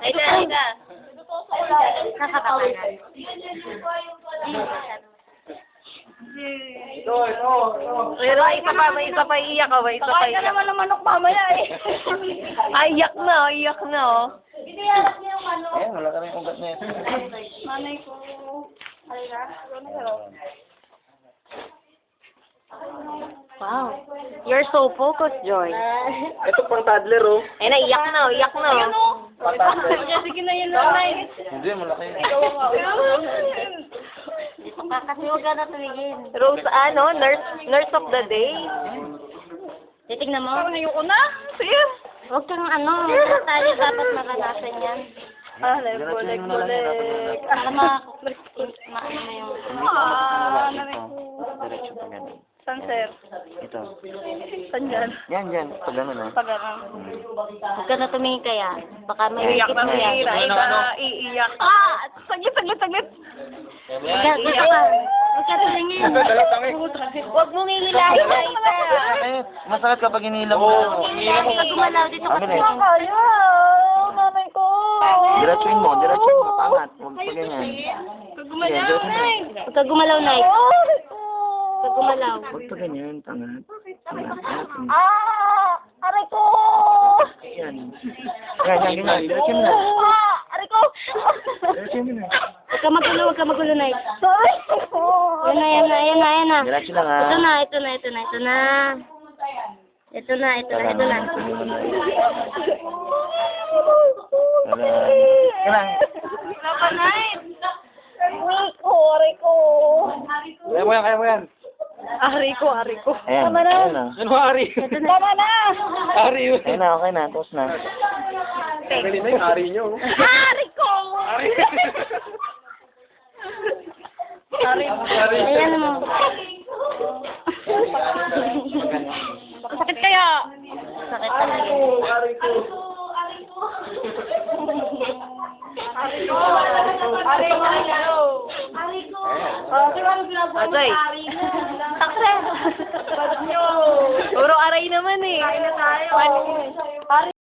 Ay ka. Nakakabalan. Ito. Pero isa pa iiyak ka ba? Isa pa Kakain ka iiyak. naman ng manok mamaya eh. Ay, iyak na oh. Iniyak niya yung manok. Ayan, wala ka rin ugat na ito. Nanay ko. Halika. Wow. You're so focused, Joy. Ito pang toddler, oh. Ay na, iyak na. Pang toddler. Sige na yun, nanay. Hindi, malaki. Kasi huwag ka na tumigin. Rose, nurse of the day. Titignan mo. Parang ayoko na. Sige. Huwag kang tayo dapat maranasan yan. Bulik. Alam mo, maano mo yung... Nanay ko. Diretso pa ganun. San, sir? Ito. San dyan? Yan. Pag ganun, ah. Pag ano? Huwag ka na tumingin kaya. Baka may Iiyak na, yan. iiyak. Saglit. Huwag ka tumingin. Huwag mong ihilahin na isa. Bakit? Masakit kapag inila mo. Huwag ka gumalaw dito ka Amin eh. tumingin. Ayaw, nanay ko. Diretsuin mo. Pangat. Huwag pa ganyan. Gumalaw, nay. Huwag ka gumalaw, Nay. Huwag ka gumalaw. Huwag pa ganyan. Pangat. Aray ko. Yan. Ganyan. Diretsuin mo na. Aray ko. Diretsuin mo na. Huwag ka magulo, Nay. Sorry ko. Yan na. Diretso lang, ah. Ito na. Ito na. Kailang. Aray ko. Kaya mo yan. Aray ko. Ayan. Tama na. Ayan na. Ano Ari? Tama na. Ari. Ayun na, okay na. Tapos na. Pwede na yung Ari nyo. Aray ko. Ayan mo. Sakit kaya. Sakit talaga. Aray. Success. Puro aray naman eh. Kain na tayo.